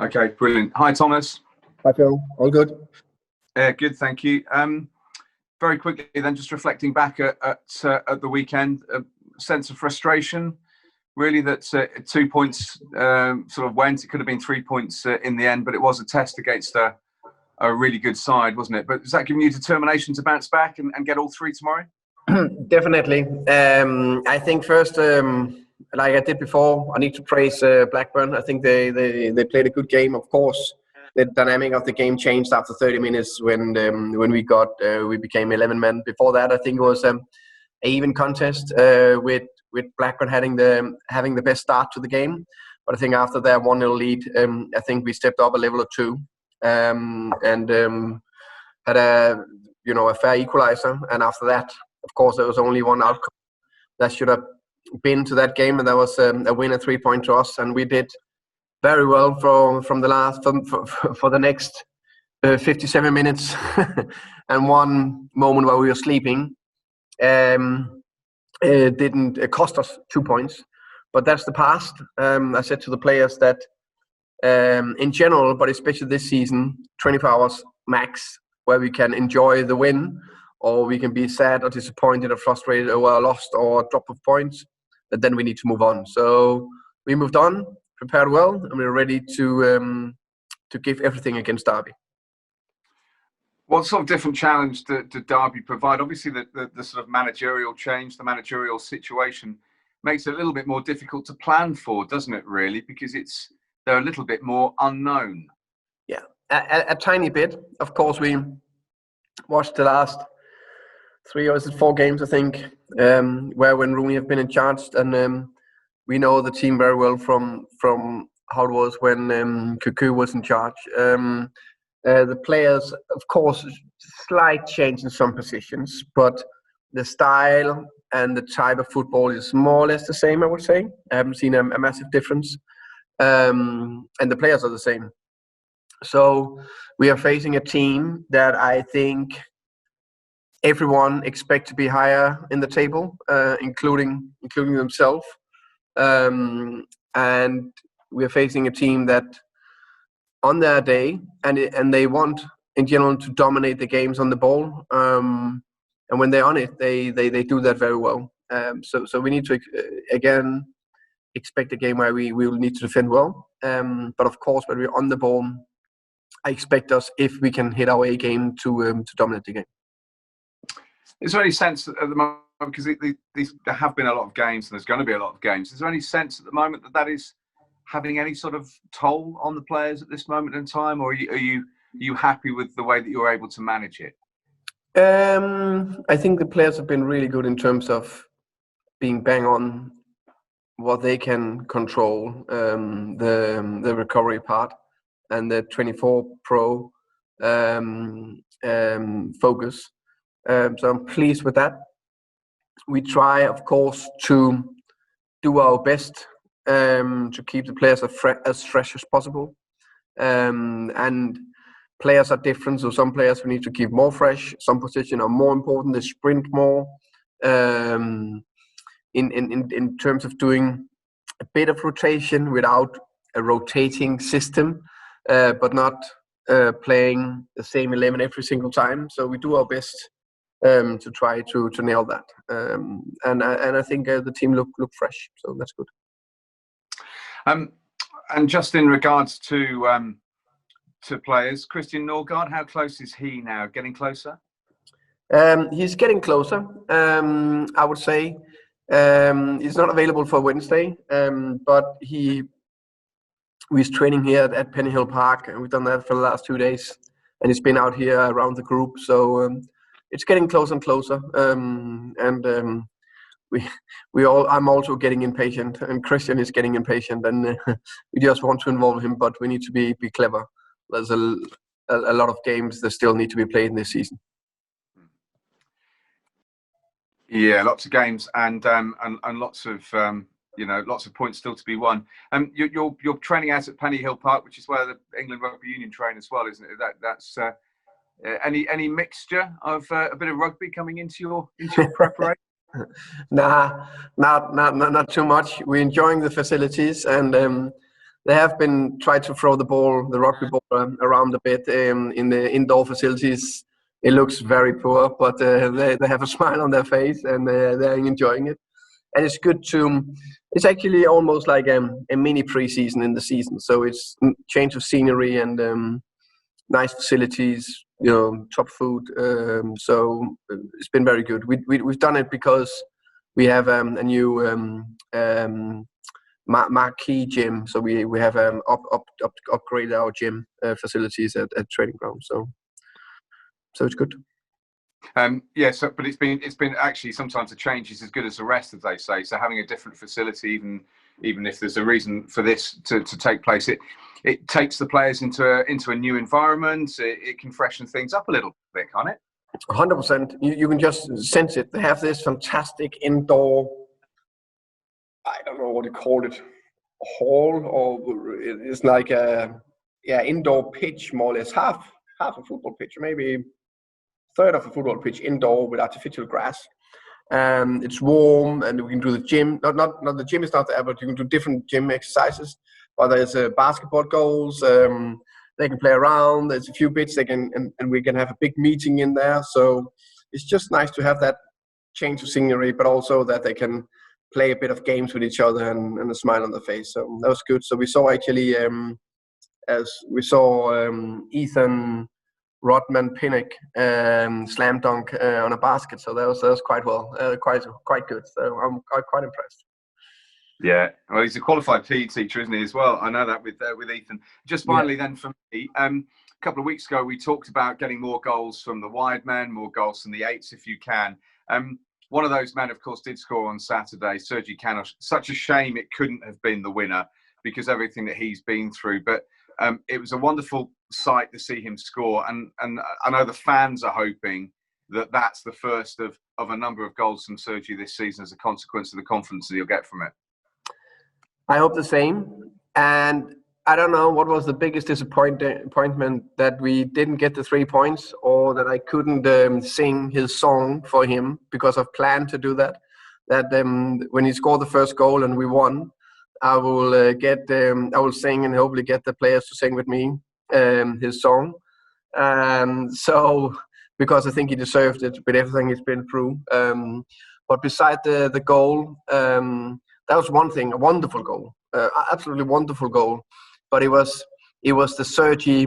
Okay, brilliant. Hi, Thomas. Hi, Phil. All good? Good, thank you. Very quickly, then, just reflecting back at the weekend, a sense of frustration, really, that 2 points sort of went. It could have been 3 points in the end, but it was a test against a really good side, wasn't it? But is that giving you determination to bounce back and get all three tomorrow? Definitely. I think first, like I did before, I need to praise Blackburn. I think they played a good game. Of course, the dynamic of the game changed after 30 minutes when we became 11 men. Before that, I think it was an even contest with Blackburn having the best start to the game. But I think after that 1-0 lead, I think we stepped up a level or two and had a fair equalizer. And after that, of course, there was only one outcome that should have been to that game, and that was a win, a 3-point to us. And we did very well for the next 57 minutes. And one moment while we were sleeping, it didn't cost us 2 points, but that's the past. I said to the players that in general, but especially this season, 24 hours max, where we can enjoy the win, or we can be sad or disappointed or frustrated or lost or drop of points, but then we need to move on. So we moved on, prepared well, and we're ready to give everything against Derby. What sort of different challenge did Derby provide? Obviously, the sort of managerial change, the managerial situation makes it a little bit more difficult to plan for, doesn't it, really? Because they're a little bit more unknown. Yeah, a tiny bit. Of course, we watched the last 3 or 4 games, I think, where when Rooney have been in charge, and we know the team very well from how it was when Cuckoo was in charge. The players, of course, slight change in some positions, but the style and the type of football is more or less the same, I would say. I haven't seen a massive difference. And the players are the same. So we are facing a team that I think everyone expects to be higher in the table, including themselves. And we are facing a team that on their day, and they want in general to dominate the games on the ball. And when they're on it, they do that very well. So we need to again expect a game where we will need to defend well. But of course, when we're on the ball, I expect us, if we can hit our A game, to dominate the game. Is there any sense at the moment, because there have been a lot of games and there's going to be a lot of games, is there any sense at the moment that is having any sort of toll on the players at this moment in time, or are you happy with the way that you're able to manage it? I think the players have been really good in terms of being bang on what they can control, the recovery part and the 24 pro focus. So I'm pleased with that. We try, of course, to do our best to keep the players as fresh as possible. And players are different, so some players we need to keep more fresh. Some positions are more important; they sprint more. In terms of doing a bit of rotation without a rotating system, but not playing the same 11 every single time. So we do our best to try to nail that. And I think the team look fresh, so that's good. And just in regards to players, Christian Norgard, how close is he now? Getting closer? He's getting closer. I would say he's not available for Wednesday, but he's training here at Penny Hill Park, and we've done that for the last 2 days. And he's been out here around the group, so it's getting closer and closer. I'm also getting impatient, and Christian is getting impatient, and we just want to involve him, but we need to be clever. There's a lot of games that still need to be played in this season. Yeah, lots of games and lots of lots of points still to be won. You're training out at Penny Hill Park, which is where the England Rugby Union train as well, isn't it? That's any mixture of a bit of rugby coming into your preparation? Nah, not too much. We're enjoying the facilities, and they have been tried to throw the rugby ball around a bit in the indoor facilities. It looks very poor, but they have a smile on their face and they're enjoying it. And it's good it's actually almost like a mini preseason in the season. So it's change of scenery and nice facilities, top food. So it's been very good. We've done it because we have a new marquee gym. So we have upgraded our gym facilities at training ground. So it's good. But it's been actually sometimes a change is as good as the rest, as they say. So having a different facility, even if there's a reason for this to take place, it takes the players into a new environment. It can freshen things up a little bit, can't it? 100%. You can just sense it. They have this fantastic indoor, I don't know what you call it, hall, or it's like a indoor pitch, more or less half a football pitch, maybe a third of a football pitch indoor with artificial grass. It's warm, and we can do the gym. Not the gym is not there, but you can do different gym exercises. But there's basketball goals. They can play around. There's a few bits they can, and we can have a big meeting in there. So it's just nice to have that change of scenery, but also that they can play a bit of games with each other and a smile on their face. So that was good. So we saw actually, Ethan Rodman Pinnock slam dunk on a basket. So that was quite well, quite good. So I'm quite impressed. Yeah, well, he's a qualified PE teacher, isn't he, as well? I know that with Ethan. Just finally, then, for me, a couple of weeks ago, we talked about getting more goals from the wide men, more goals from the eights, if you can. One of those men, of course, did score on Saturday, Sergi Canos. Such a shame it couldn't have been the winner because everything that he's been through. But it was a wonderful sight to see him score. And I know the fans are hoping that that's the first of a number of goals from Sergi this season as a consequence of the confidence that he'll get from it. I hope the same. And I don't know what was the biggest disappointment, that we didn't get the 3 points, or that I couldn't sing his song for him, because I've planned to do that. That when he scored the first goal and we won, I will I will sing and hopefully get the players to sing with me his song. So because I think he deserved it with everything he's been through. But beside the goal, that was one thing, a wonderful goal, absolutely wonderful goal. But it was the Sergi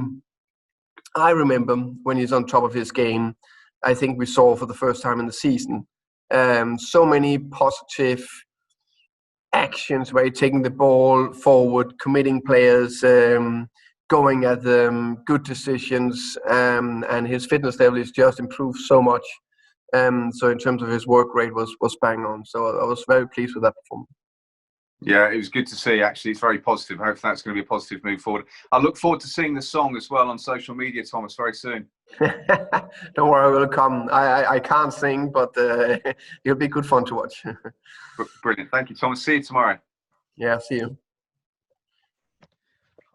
I remember when he's on top of his game. I think we saw for the first time in the season so many positive actions where he's taking the ball forward, committing players, going at them, good decisions, and his fitness level is just improved so much. So in terms of his work rate was bang on. So I was very pleased with that performance. Yeah, it was good to see, actually. It's very positive. Hopefully that's going to be a positive move forward. I look forward to seeing the song as well on social media, Thomas, very soon. Don't worry, I will come. I can't sing, but it'll be good fun to watch. Brilliant. Thank you, Thomas. See you tomorrow. Yeah, see you.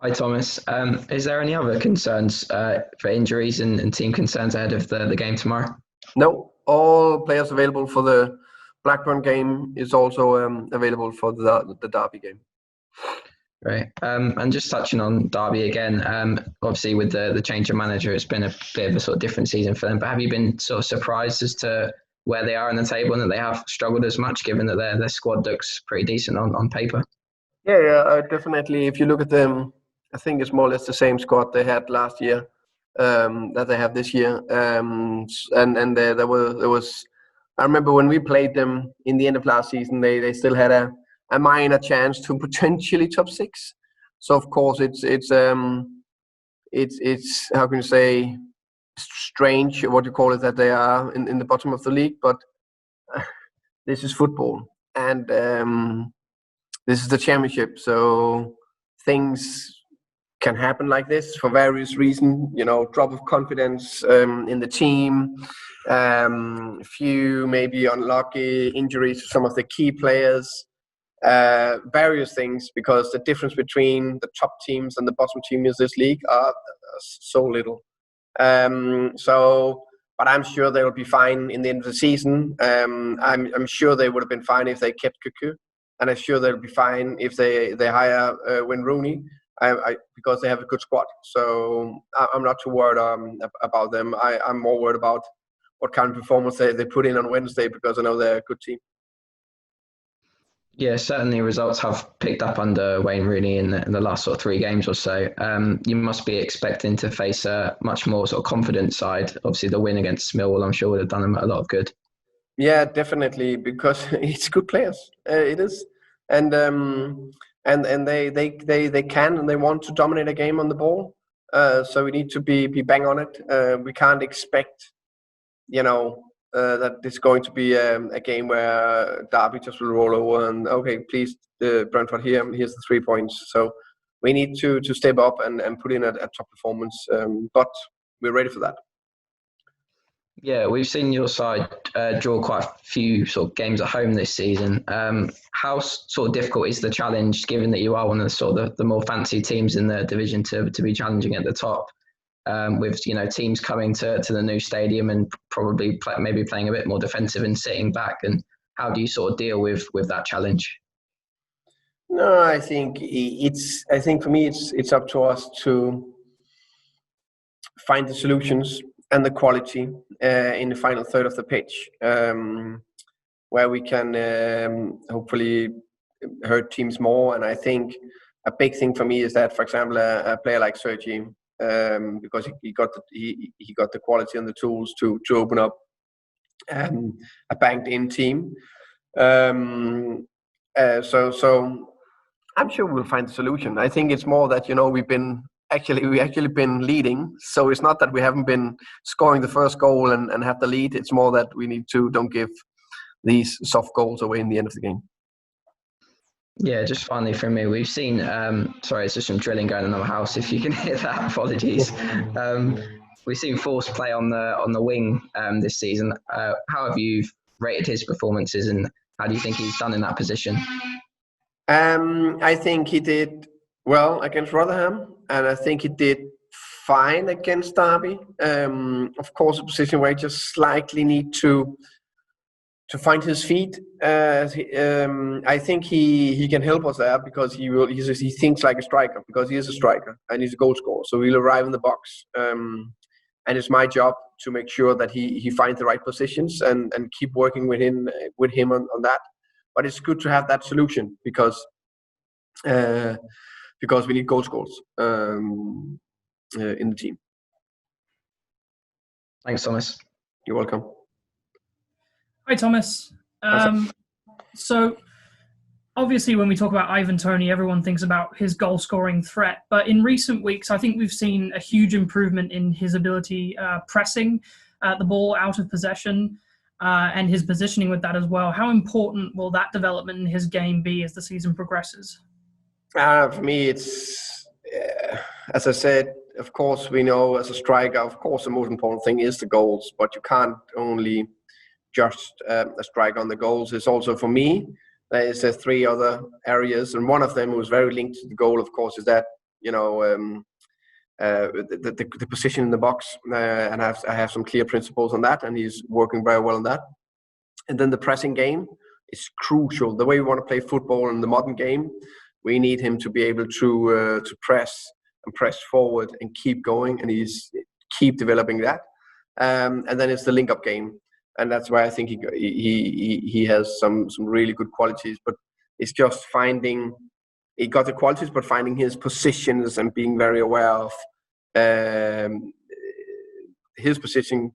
Hi, Thomas. Is there any other concerns for injuries and team concerns ahead of the game tomorrow? No, all players available for the Blackburn game is also available for the Derby game. Right. And just touching on Derby again, obviously with the change of manager, it's been a bit of a sort of different season for them. But have you been sort of surprised as to where they are in the table and that they have struggled as much, given that their squad looks pretty decent on paper? Yeah, definitely. If you look at them, I think it's more or less the same squad they had last year that they have this year. And there was. I remember when we played them in the end of last season, they still had a minor chance to potentially top 6. So of course it's how can you say, strange, what you call it, that they are in the bottom of the league, but this is football, and this is the championship, so things can happen like this for various reasons. Drop of confidence in the team, few maybe unlucky injuries to some of the key players, various things, because the difference between the top teams and the bottom teams in this league are so little. But I'm sure they will be fine in the end of the season. I'm sure they would have been fine if they kept Cuckoo, and I'm sure they'll be fine if they hire Rooney. because they have a good squad. So I'm not too worried about them. I'm more worried about what kind of performance they put in on Wednesday, because I know they're a good team. Yeah, certainly results have picked up under Wayne Rooney in the last sort of 3 games or so. You must be expecting to face a much more sort of confident side. Obviously, the win against Millwall, I'm sure, would have done them a lot of good. Yeah, definitely, because it's good players. It is, and they can and they want to dominate a game on the ball. So we need to be bang on it. We can't expect, that it's going to be a game where Derby just will roll over and okay, please, Brentford here's the 3 points. So we need to step up and put in a top performance. But we're ready for that. Yeah, we've seen your side draw quite a few sort of games at home this season. How sort of difficult is the challenge, given that you are one of the more fancy teams in the division, to be challenging at the top, with teams coming to the new stadium and probably maybe playing a bit more defensive and sitting back? And how do you sort of deal with that challenge? No, I think for me it's up to us to find the solutions and the quality in the final third of the pitch, where we can hopefully hurt teams more. And I think a big thing for me is that, for example, a player like Sergi, because he got the quality and the tools to open up a banked-in team. So I'm sure we'll find the solution. I think it's more that we actually been leading, so it's not that we haven't been scoring the first goal and have the lead. It's more that we need to don't give these soft goals away in the end of the game. Yeah, just finally from me, we've seen sorry, it's just some drilling going on in our house, if you can hear that. Apologies. We've seen Force play on the wing this season. How have you rated his performances, and how do you think he's done in that position? I think he did well against Rotherham, and I think he did fine against Derby. Of course, a position where he just slightly need to find his feet. I think he can help us there, because he thinks like a striker, because he is a striker and he's a goal scorer. So he'll arrive in the box, and it's my job to make sure that he finds the right positions and keep working with him on that. But it's good to have that solution, because we need goal scorers in the team. Thanks, Thomas. You're welcome. Hi, Thomas. So obviously when we talk about Ivan Toney, everyone thinks about his goal-scoring threat. But in recent weeks, I think we've seen a huge improvement in his ability pressing the ball out of possession, and his positioning with that as well. How important will that development in his game be as the season progresses? For me, it's, as I said, of course, we know as a striker, of course, the most important thing is the goals, but you can't only just a striker on the goals. It's also, for me, there is 3 other areas, and one of them was very linked to the goal, of course, is that, the position in the box, and I have some clear principles on that, and he's working very well on that. And then the pressing game is crucial. The way we want to play football in the modern game, we need him to be able to press and press forward and keep going, and he's keep developing that. And then it's the link-up game, and that's why I think he has some really good qualities. But it's just finding, he got the qualities, but finding his positions and being very aware of his position.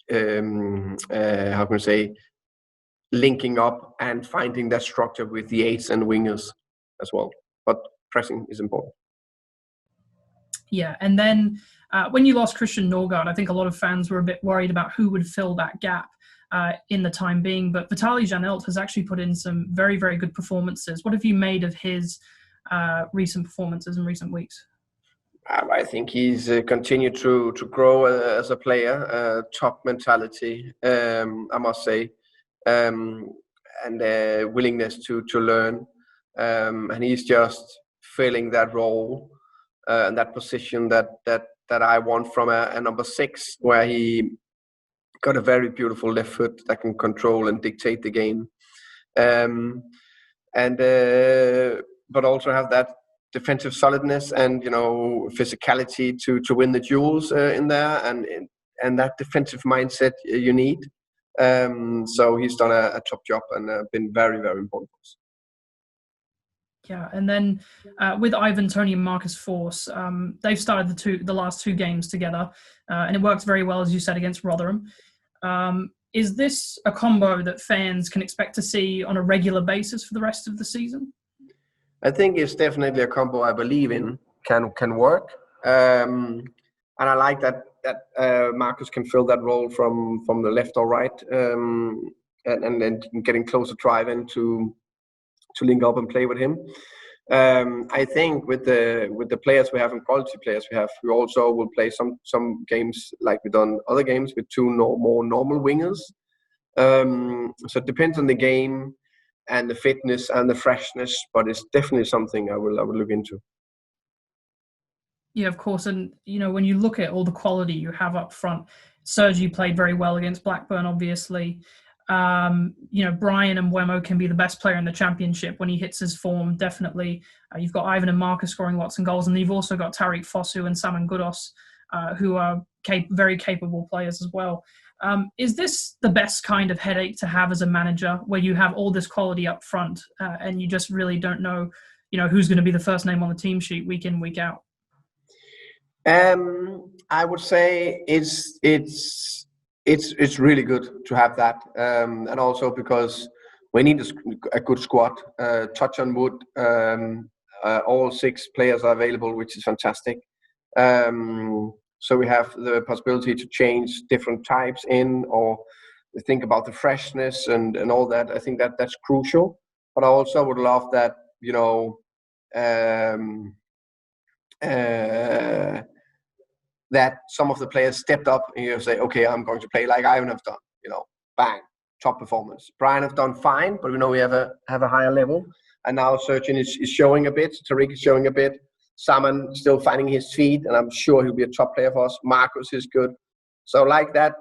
How can I say? Linking up and finding that structure with the 8s and wingers as well. But pressing is important. Yeah, and then when you lost Christian Norgard, I think a lot of fans were a bit worried about who would fill that gap in the time being. But Vitaly Janelt has actually put in some very, very good performances. What have you made of his recent performances in recent weeks? I think he's continued to grow as a player, top mentality, I must say, and willingness to learn. And he's just filling that role and that position that I want from a number 6, where he got a very beautiful left foot that can control and dictate the game, but also have that defensive solidness and physicality to win the duels in there, and that defensive mindset you need. So he's done a top job and been very, very important for us. Yeah, and then with Ivan Toney and Marcus Forss, they've started the last two games together, and it works very well, as you said, against Rotherham. Is this a combo that fans can expect to see on a regular basis for the rest of the season? I think it's definitely a combo I believe in can work, and I like that Marcus can fill that role from the left or right, and getting closer drive-in to link up and play with him. I think with the players we have and quality players we also will play some games like we've done other games with two more normal wingers. So it depends on the game and the fitness and the freshness, but it's definitely something I will look into. Yeah, of course. And, when you look at all the quality you have up front, Sergi played very well against Blackburn, obviously. Brian and Mbeumo can be the best player in the Championship when he hits his form, definitely. You've got Ivan and Marcus scoring lots of goals, and you've also got Tariq Fosu and Saman Goudos, who are very capable players as well. Is this the best kind of headache to have as a manager, where you have all this quality up front and you just really don't know, who's going to be the first name on the team sheet week in, week out? I would say it's really good to have that, and also because we need a good squad. Touch on wood, all 6 players are available, which is fantastic. So we have the possibility to change different types in, or think about the freshness and all that. I think that's crucial. But I also would love that, that some of the players stepped up and you say, okay, I'm going to play like Ivan have done, bang, top performance. Brian have done fine, but we have a higher level. And now Sergin is showing a bit, Tariq is showing a bit, Saman still finding his feet, and I'm sure he'll be a top player for us. Marcus is good. So like that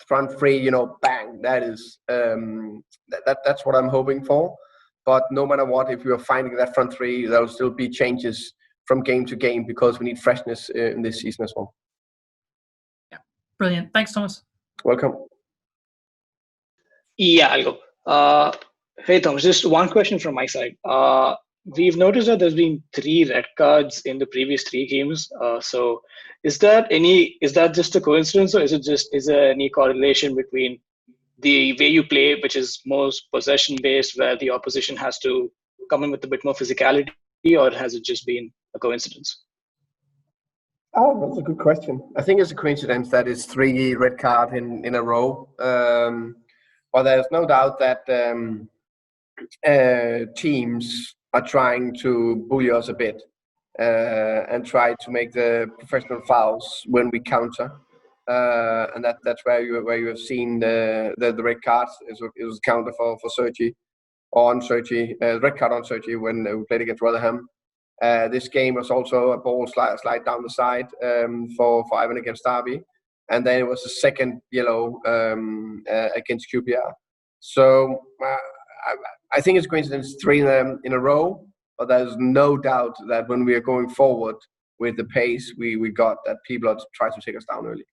front three, bang, that is that's what I'm hoping for. But no matter what, if we are finding that front three, there'll still be changes from game to game because we need freshness in this season as well. Yeah, brilliant. Thanks, Thomas. Welcome. Yeah, I'll go. Hey, Thomas, just one question from my side. We've noticed that there's been 3 red cards in the previous 3 games. So is that just a coincidence, or is there any correlation between the way you play, which is most possession based, where the opposition has to come in with a bit more physicality, or has it just been a coincidence? Oh, that's a good question. I think it's a coincidence that it's 3 red cards in a row. But there's no doubt that teams are trying to bully us a bit and try to make the professional fouls when we counter, and that's where you have seen the red card. It was a counter for Sergi, on Sergi, red card on Sergi when we played against Rotherham. This game was also a ball slide down the side for Ivan against Derby, and then it was a second yellow against QPR. So I think it's coincidence 3 in a row, but there's no doubt that when we are going forward with the pace we got, that people are trying to take us down early.